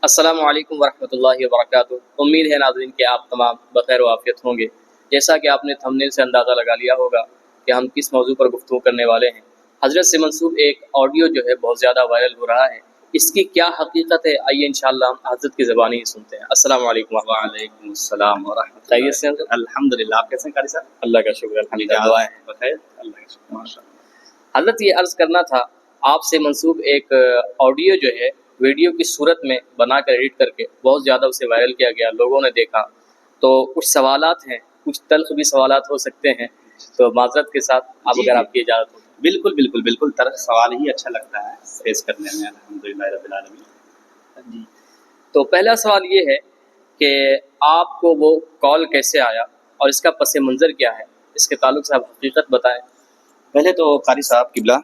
السلام علیکم ورحمۃ اللہ وبرکاتہ۔ امید ہے ناظرین کہ آپ تمام بخیر و عافیت ہوں گے۔ جیسا کہ آپ نے تھمبنیل سے اندازہ لگا لیا ہوگا کہ ہم کس موضوع پر گفتگو کرنے والے ہیں۔ حضرت سے منسوب ایک آڈیو جو ہے بہت زیادہ وائرل ہو رہا ہے، اس کی کیا حقیقت ہے آئیے انشاءاللہ ہم حضرت کی زبانی ہی سنتے ہیں۔ السلام علیکم۔ وعلیکم السلام ورحمۃ خیریت سے اللہ۔ الحمدللہ، آپ کیسے ہیں قاری صاحب؟ اللہ کا شکر الحمدللہ، دعائیں ہیں بخیر، اللہ کا شکر، ماشاء اللہ۔ حضرت یہ عرض کرنا تھا، آپ سے منسوب ایک آڈیو جو ہے ویڈیو کی صورت میں بنا کر ایڈٹ کر کے بہت زیادہ اسے وائرل کیا گیا، لوگوں نے دیکھا تو کچھ سوالات ہیں، کچھ تلخ بھی سوالات ہو سکتے ہیں، تو معذرت کے ساتھ آپ اگر آپ کی اجازت ہو۔ بالکل بالکل بالکل، ترک سوال ہی اچھا لگتا ہے فیس کرنے میں، الحمدللہ رب العالمین۔ جی، تو پہلا سوال یہ ہے کہ آپ کو وہ کال کیسے آیا اور اس کا پس منظر کیا ہے، اس کے تعلق سے آپ حقیقت بتائیں۔ پہلے تو قاری صاحب قبلہ،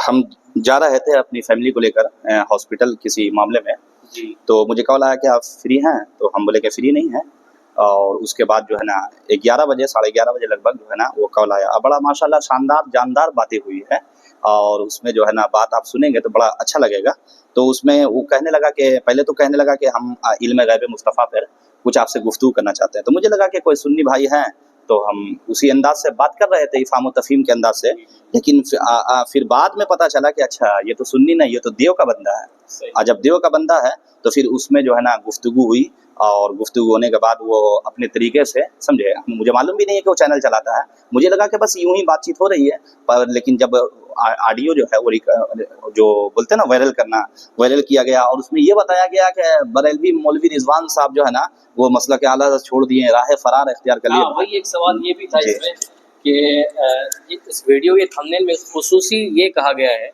ہم جا رہے تھے اپنی فیملی کو لے کر ہاسپٹل کسی معاملے میں، جی، تو مجھے کال آیا کہ آپ فری ہیں، تو ہم بولے کہ فری نہیں ہیں، اور اس کے بعد جو ہے نا 11 بجے 11:30 بجے لگ بھگ جو ہے نا وہ کال آیا، اور بڑا ماشاءاللہ شاندار جاندار باتیں ہوئی ہے، اور اس میں جو ہے نا بات آپ سنیں گے تو بڑا اچھا لگے گا۔ تو اس میں وہ کہنے لگا کہ پہلے تو کہنے لگا کہ ہم علم غیب مصطفیٰ پر کچھ آپ سے گفتگو کرنا چاہتے ہیں، تو مجھے لگا کہ کوئی سنی بھائی ہیں، تو ہم اسی انداز سے بات کر رہے تھے، افہام و تفہیم کے انداز سے، لیکن پھر بعد میں پتہ چلا کہ اچھا یہ تو سنی نہیں، یہ تو دیو کا بندہ ہے، اور جب دیو کا بندہ ہے تو پھر اس میں جو ہے نا گفتگو ہوئی، اور گفتگو ہونے کے بعد وہ اپنے طریقے سے سمجھے، مجھے معلوم بھی نہیں ہے کہ وہ چینل چلاتا ہے، مجھے لگا کہ بس یوں ہی بات چیت ہو رہی ہے، پر لیکن جب آڈیو جو ہے وہ جو بولتے ہیں نا وائرل کیا گیا، اور اس میں یہ بتایا گیا کہ بریلوی مولوی رضوان صاحب جو ہے نا وہ مسلک اعلیٰ حضرت چھوڑ دیے، راہ فرار اختیار کر لیے۔ وہی ایک سوال یہ بھی تھا اس میں کہ اس ویڈیو کے تھمبنیل میں خصوصی یہ کہا گیا ہے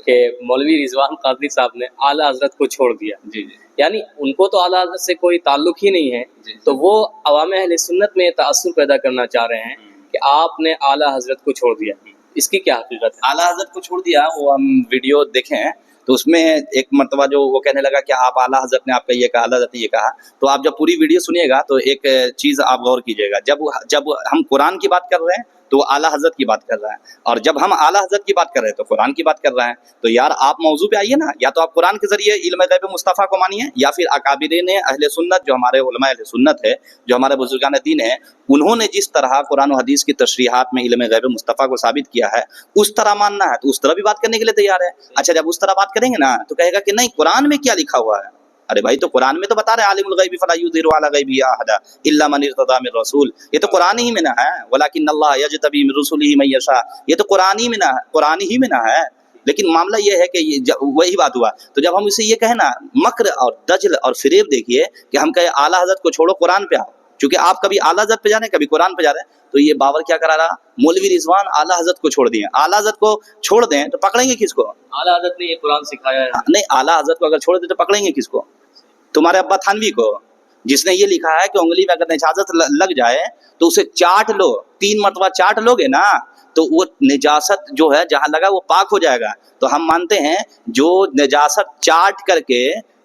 کہ مولوی رضوان قادری صاحب نے اعلیٰ حضرت کو چھوڑ دیا، جی جی یعنی ان کو تو اعلیٰ حضرت سے کوئی تعلق ہی نہیں ہے، تو وہ عوام اہل سنت میں تاثر پیدا کرنا چاہ رہے ہیں کہ آپ نے اعلیٰ حضرت کو چھوڑ دیا، اس کی کیا حقیقت ہے؟ اعلیٰ حضرت کو چھوڑ دیا، وہ ہم ویڈیو دیکھیں تو اس میں ایک مرتبہ جو وہ کہنے لگا کہ آپ اعلیٰ حضرت نے آپ کا یہ کہا، اعلیٰ حضرت نے یہ کہا، تو آپ جب پوری ویڈیو سنیے گا تو ایک چیز آپ غور کیجیے گا، جب ہم قرآن کی بات کر رہے ہیں تو وہ اعلیٰ حضرت کی بات کر رہا ہے، اور جب ہم اعلیٰ حضرت کی بات کر رہے ہیں تو قرآن کی بات کر رہے ہیں، تو یار آپ موضوع پہ آئیے نا، یا تو آپ قرآن کے ذریعے علم غیب مصطفیٰ کو مانیے، یا پھر اکابرین اہل سنت جو ہمارے علماء اہل سنت ہے، جو ہمارے بزرگان دین ہیں، انہوں نے جس طرح قرآن و حدیث کی تشریحات میں علم غیب مصطفیٰ کو ثابت کیا ہے اس طرح ماننا ہے، تو اس طرح بھی بات کرنے کے لیے تیار ہے۔ اچھا جب اس طرح بات کریں گے نا تو کہے گا کہ نہیں قرآن میں کیا لکھا ہوا ہے، ارے بھائی تو قرآن میں تو بتا رہے عالم الغیب فلا یظہر علی غیبہ احدا الا من ارتضی من رسول، یہ تو قرآن ہی میں نہ ہے، ولکن اللہ یجتبی من رسلہ من یشاء، یہ تو قرآن ہی میں نہ ہے، لیکن معاملہ یہ ہے کہ وہی بات ہوا۔ تو جب ہم اسے یہ کہیں نا، مکر اور دجل اور فریب دیکھیے کہ ہم کہیں اعلیٰ حضرت کو چھوڑو قرآن پہ آؤ، چونکہ آپ کبھی اعلیٰ حضرت پہ جا رہے ہیں کبھی قرآن پہ جا رہے ہیں، تو یہ باور کیا کرا رہا، مولوی رضوان اعلیٰ حضرت کو چھوڑ دیے، اعلیٰ حضرت کو چھوڑ دیں تو پکڑیں گے کس کو؟ اعلیٰ حضرت نے یہ قرآن سکھایا ہے، نہیں اعلیٰ حضرت کو اگر چھوڑ دیں تو پکڑیں گے کس کو؟ تمہارے ابا تھانوی کو، جس نے یہ لکھا ہے کہ انگلی میں اگر نجاست لگ جائے تو اسے چاٹ لو، 3 مرتبہ چاٹ لو گے نا تو وہ نجاست جو ہے جہاں لگا وہ پاک ہو جائے گا۔ تو ہم مانتے ہیں جو نجاست چاٹ کر کے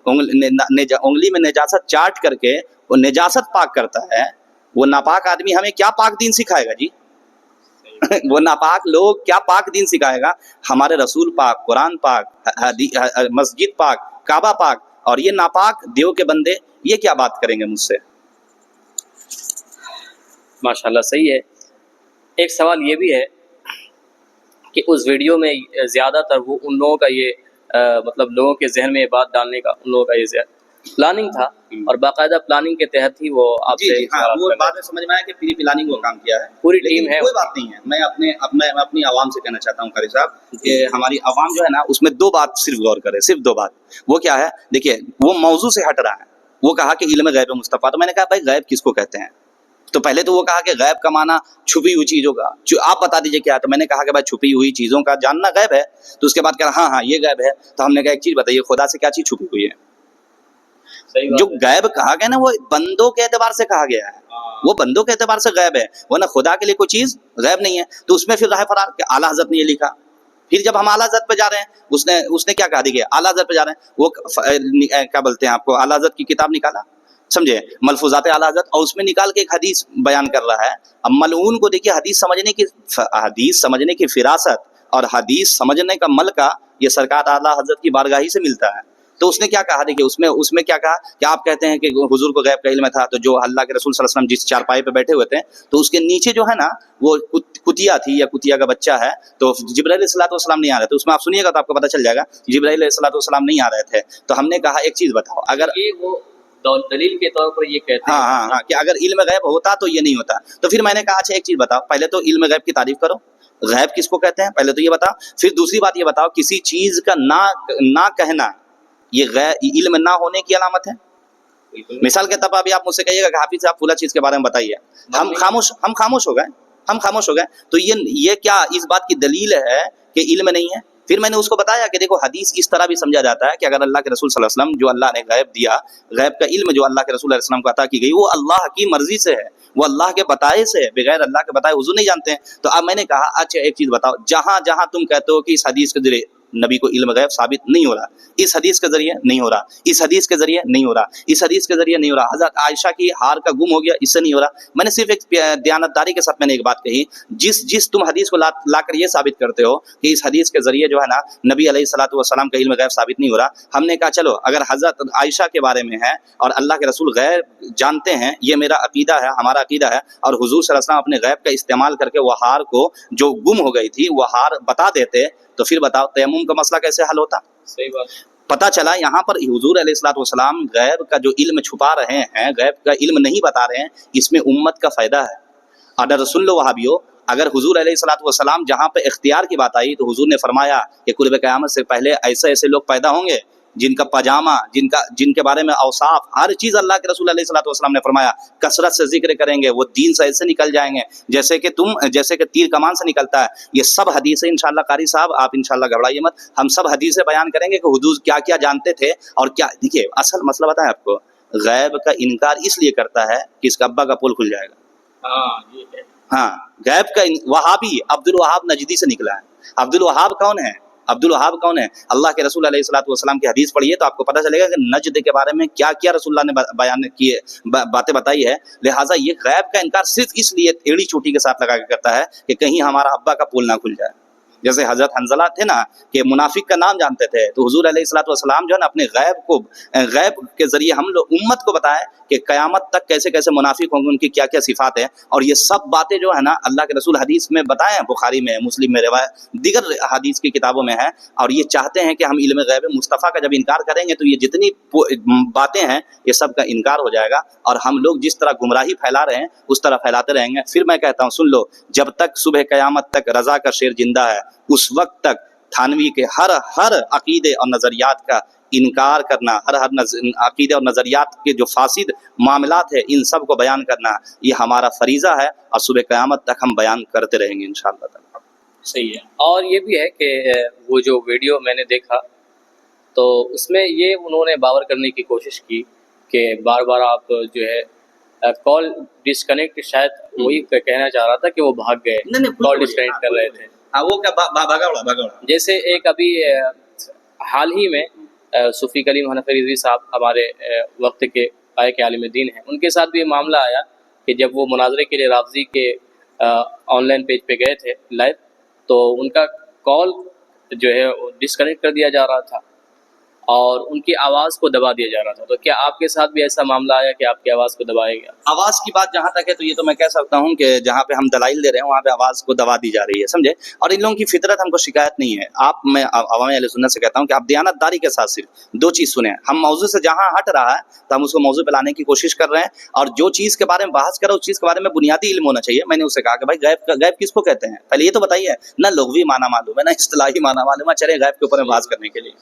انگلی میں نجاست چاٹ کر کے وہ نجاست پاک کرتا ہے، وہ ناپاک آدمی ہمیں کیا پاک دین سکھائے گا جی؟ وہ ناپاک لوگ کیا پاک دین سکھائے گا؟ ہمارے رسول پاک، قرآن پاک، مسجد پاک، کعبہ پاک، اور یہ ناپاک دیو کے بندے یہ کیا بات کریں گے مجھ سے؟ ماشاءاللہ صحیح ہے۔ ایک سوال یہ بھی ہے کہ اس ویڈیو میں زیادہ تر وہ ان لوگوں کا یہ مطلب لوگوں کے ذہن میں یہ بات ڈالنے کا ان لوگوں کا یہ پلاننگ تھا، اور باقاعدہ پلاننگ کے تحت ہی وہ آپ سے وہ بات میں سمجھ میں آیا کہ پری پلاننگ وہ کام کیا ہے، پوری ٹیم ہے، کوئی بات نہیں ہے۔ میں اپنی عوام سے کہنا چاہتا ہوں قاری صاحب کہ ہماری عوام جو ہے نا اس میں 2 بات صرف غور کرے، صرف 2 بات۔ وہ کیا ہے؟ دیکھیے وہ موضوع سے ہٹ رہا ہے، وہ کہا کہ علم غیب مصطفیٰ، تو میں نے کہا بھائی غیب کس کو کہتے ہیں؟ تو پہلے تو وہ کہا کہ غیب کا معنی چھپی ہوئی چیزوں کا، آپ بتا دیجئے کیا ہے؟ تو میں نے کہا کہ بھائی چھپی ہوئی چیزوں کا جاننا غیب ہے، تو اس کے بعد کہا ہاں یہ غیب ہے، تو ہم نے کہا ایک چیز بتائیے خدا سے کیا چیز چھپی ہوئی ہے؟ جو غیب کہا گیا نا وہ بندوں کے اعتبار سے کہا گیا ہے، وہ بندوں کے اعتبار سے غیب ہے، ورنہ خدا کے لیے کوئی چیز غیب نہیں ہے۔ تو اس میں پھر راہ فرار کہ اعلیٰ حضرت نے یہ لکھا، پھر جب ہم اعلیٰ حضرت پہ جا رہے ہیں اس نے کیا کہا، دیکھیے اعلیٰ حضرت پہ جا رہے ہیں، وہ کیا بولتے ہیں آپ کو، اعلیٰ حضرت کی کتاب نکالا، سمجھے، ملفوظات اعلیٰ حضرت، اور اس میں نکال کے ایک حدیث بیان کر رہا ہے۔ اب ملعون کو دیکھیے حدیث سمجھنے کی فراست اور حدیث سمجھنے کا ملکہ یہ سرکار اعلیٰ حضرت کی بارگاہی سے ملتا ہے۔ تو اس نے کیا کہا, دیکھیے اس میں کیا کہا کہ آپ کہتے ہیں کہ حضور کو غیب کا علم تھا, تو جو اللہ کے رسول صلی اللہ علیہ وسلم جس چارپائی پہ بیٹھے ہوئے تھے تو اس کے نیچے جو ہے نا وہ کتیا تھی یا کتیا کا بچہ ہے, تو جبرائیل علیہ الصلوۃ والسلام نہیں آ رہے تھے. اس میں آپ سنیے گا تو آپ کو پتہ چل جائے گا جبرائیل علیہ الصلوۃ والسلام نہیں آ رہے تھے. تو ہم نے کہا ایک چیز بتاؤ, اگر یہ وہ دلیل کے طور پر یہ کہتے ہیں ہاں کہ اگر علم غیب ہوتا تو یہ نہیں ہوتا. تو پھر میں نے کہا اچھا ایک چیز بتاؤ, پہلے تو علم غیب کی تعریف کرو, غیب کس کو کہتے ہیں پہلے تو یہ بتاؤ. پھر دوسری بات یہ بتاؤ کسی چیز کا نہ کہنا یہ علم نہ ہونے کی علامت ہے. مثال کے طور پر ابھی آپ مجھ سے کہیے گا کہ حافظ صاحب پورا چیز کے بارے میں بتائیے, ہم خاموش ہو گئے تو یہ کیا اس بات کی دلیل ہے کہ علم نہیں ہے؟ پھر میں نے اس کو بتایا کہ دیکھو حدیث اس طرح بھی سمجھا جاتا ہے کہ اگر اللہ کے رسول صلی اللہ علیہ وسلم جو اللہ نے غیب دیا, غیب کا علم جو اللہ کے رسول علیہ السلام کو عطا کی گئی وہ اللہ کی مرضی سے ہے, وہ اللہ کے بتائے سے ہے, بغیر اللہ کے بتائے حضور نہیں جانتے ہیں. تو اب میں نے کہا اچھا ایک چیز بتاؤ, جہاں تم کہتے ہو کہ اس حدیث کے ذریعے نبی کو علم غیب ثابت نہیں ہو رہا, اس حدیث کے ذریعے نہیں ہو رہا, اس حدیث کے ذریعے نہیں ہو رہا, اس حدیث کے ذریعے نہیں ہو رہا, حضرت عائشہ کی ہار کا گم ہو گیا اس سے نہیں ہو رہا. میں نے صرف ایک دیانتداری کے ساتھ میں نے ایک بات کہی, جس تم حدیث کو لا کر یہ ثابت کرتے ہو کہ اس حدیث کے ذریعے جو ہے نا نبی علیہ الصلوۃ والسلام کا علم غیب ثابت نہیں ہو رہا, ہم نے کہا چلو اگر حضرت عائشہ کے بارے میں ہے اور اللہ کے رسول غیب جانتے ہیں, یہ میرا عقیدہ ہے, ہمارا عقیدہ ہے, اور حضور صلی اللہ علیہ وسلم اپنے غیب کا استعمال کر کے وہ ہار کو جو گم ہو گئی تھی وہ ہار بتا دیتے, تو پھر بتاؤ تیمم کا مسئلہ کیسے حل ہوتا؟ صحیح بات. پتہ چلا یہاں پر حضور علیہ الصلوۃ والسلام غیب کا جو علم چھپا رہے ہیں, غیب کا علم نہیں بتا رہے ہیں, اس میں امت کا فائدہ ہے. اگر سن لو وہابیو, اگر حضور علیہ الصلوۃ والسلام جہاں پہ اختیار کی بات آئی تو حضور نے فرمایا کہ قرب قیامت سے پہلے ایسے لوگ پیدا ہوں گے جن کا پاجامہ, جن کے بارے میں اوصاف ہر چیز اللہ کے رسول علیہ الصلوۃ والسلام نے فرمایا کثرت سے ذکر کریں گے, وہ دین سے ایسے نکل جائیں گے جیسے کہ تیر کمان سے نکلتا ہے. یہ سب حدیثیں انشاءاللہ قاری صاحب آپ انشاءاللہ گھبرائیے مت, ہم سب حدیثیں بیان کریں گے کہ حضور کیا کیا جانتے تھے اور کیا. دیکھیے اصل مسئلہ بتائیں آپ کو, غیب کا انکار اس لیے کرتا ہے کہ اس کا ابا کا پول کھل جائے گا. ہاں غیب کا وہابی عبد الوہاب نجدی سے نکلا ہے. عبد الوہاب کون ہے؟ اللہ کے رسول علیہ الصلوۃ والسلام کی حدیث پڑھیے تو آپ کو پتہ چلے گا کہ نجد کے بارے میں کیا کیا رسول اللہ نے بیان کیے باتیں بتائی ہے. لہٰذا یہ غیب کا انکار صرف اس لیے ایڑی چوٹی کے ساتھ لگا کے کرتا ہے کہ کہیں ہمارا ابا کا پول نہ کھل جائے. جیسے حضرت حنظلہ تھے نا کہ منافق کا نام جانتے تھے, تو حضور علیہ الصلوۃ والسلام جو ہے نا اپنے غیب کے ذریعے ہم لوگ امت کو بتائیں کہ قیامت تک کیسے کیسے منافق ہوں گے, ان کی کیا کیا صفات ہیں, اور یہ سب باتیں جو ہے نا اللہ کے رسول حدیث میں بتائیں, بخاری میں, مسلم میں, روایت دیگر حدیث کی کتابوں میں ہے. اور یہ چاہتے ہیں کہ ہم علم غیب مصطفیٰ کا جب انکار کریں گے تو یہ جتنی باتیں ہیں یہ سب کا انکار ہو جائے گا, اور ہم لوگ جس طرح گمراہی پھیلا رہے ہیں اس طرح پھیلاتے رہیں گے. پھر میں کہتا ہوں سن لو, جب تک صبح قیامت تک رضا کا شیر زندہ ہے اس وقت تک تھانوی کے ہر عقیدے اور نظریات کا انکار کرنا, ہر عقیدے اور نظریات کے جو فاسد معاملات ہیں ان سب کو بیان کرنا یہ ہمارا فریضہ ہے, اور صبح قیامت تک ہم بیان کرتے رہیں گے انشاءاللہ تعالی. صحیح ہے. اور یہ بھی ہے کہ وہ جو ویڈیو میں نے دیکھا تو اس میں یہ انہوں نے باور کرنے کی کوشش کی کہ بار بار آپ جو ہے کال ڈسکنیکٹ, شاید وہی کہنا چاہ رہا تھا کہ وہ بھاگ گئے, کال ڈسکنیکٹ کر رہے تھے. وہ کیا بھاگا. جیسے ایک ابھی حال ہی میں صوفی کلیم حنفی رضوی صاحب ہمارے وقت کے قائق عالم دین ہیں, ان کے ساتھ بھی یہ معاملہ آیا کہ جب وہ مناظرے کے لیے رافضی کے آن لائن پیج پہ گئے تھے لائیو, تو ان کا کال جو ہے ڈسکنیکٹ کر دیا جا رہا تھا اور ان کی آواز کو دبا دیا جا رہا تھا. تو کیا آپ کے ساتھ بھی ایسا معاملہ آیا کہ آپ کی آواز کو دبایا گیا؟ آواز کی بات جہاں تک ہے تو یہ تو میں کہہ سکتا ہوں کہ جہاں پہ ہم دلائل دے رہے ہیں وہاں پہ آواز کو دبا دی جا رہی ہے, سمجھے. اور ان لوگوں کی فطرت ہم کو شکایت نہیں ہے. میں عوام اہل سنت سے کہتا ہوں کہ آپ دیانتداری کے ساتھ صرف دو چیز سنیں. ہم موضوع سے جہاں ہٹ رہا ہے تو ہم اس کو موضوع پہ لانے کی کوشش کر رہے ہیں, اور جو چیز کے بارے میں بحث کریں اس چیز کے بارے میں بنیادی علم ہونا چاہیے. میں نے اس سے کہا کہ بھائی غیب کس کو کہتے ہیں, پہلے یہ تو بتائیے. نہ لغوی معنی معلوم ہے, نہ اصطلاحی معنی معلوم ہے, چلے غیب کے اوپر میں بحث کرنے کے لیے.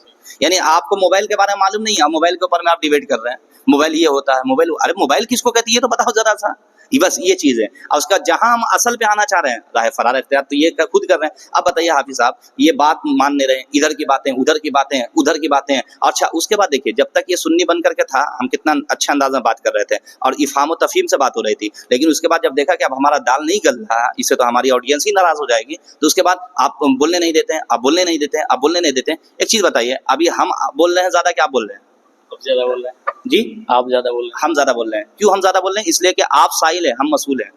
یعنی آپ کو موبائل کے بارے میں معلوم نہیں ہے, موبائل کے اوپر میں آپ ڈیبیٹ کر رہے ہیں, موبائل یہ ہوتا ہے, موبائل, ارے موبائل کس کو کہتی ہے یہ تو بتاؤ ذرا سا. بس یہ چیز ہے. اور اس کا جہاں ہم اصل پہ آنا چاہ رہے ہیں راہ فرار اختیار تو یہ خود کر رہے ہیں. اب بتائیے حافظ صاحب, یہ بات مان نہیں رہے, ادھر کی باتیں ادھر کی باتیں ادھر کی باتیں. اچھا اس کے بعد دیکھیے جب تک یہ سنی بن کر کے تھا ہم کتنا اچھا انداز میں بات کر رہے تھے اور افہام و تفہیم سے بات ہو رہی تھی, لیکن اس کے بعد جب دیکھا کہ اب ہمارا دال نہیں گل رہا, اس سے تو ہماری آڈینس ہی ناراض ہو جائے گی, تو اس کے بعد آپ بولنے نہیں دیتے ہیں, آپ بولنے نہیں دیتے ہیں, آپ بولنے نہیں دیتے ہیں. ایک چیز بتائیے, ابھی ہم بول رہے ہیں زیادہ کہ آپ بول رہے ہیں؟ آپ زیادہ بول رہے ہیں جی, آپ زیادہ بول رہے ہیں. ہم زیادہ بول رہے ہیں. کیوں ہم زیادہ بول رہے ہیں؟ اس لیے کہ آپ سائل ہیں, ہم مسئول ہیں.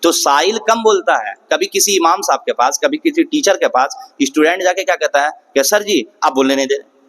تو سائل کم بولتا ہے, کبھی کسی امام صاحب کے پاس, کبھی کسی ٹیچر کے پاس اسٹوڈنٹ جا کے کیا کہتا ہے کہ سر جی آپ بولنے نہیں دے رہے,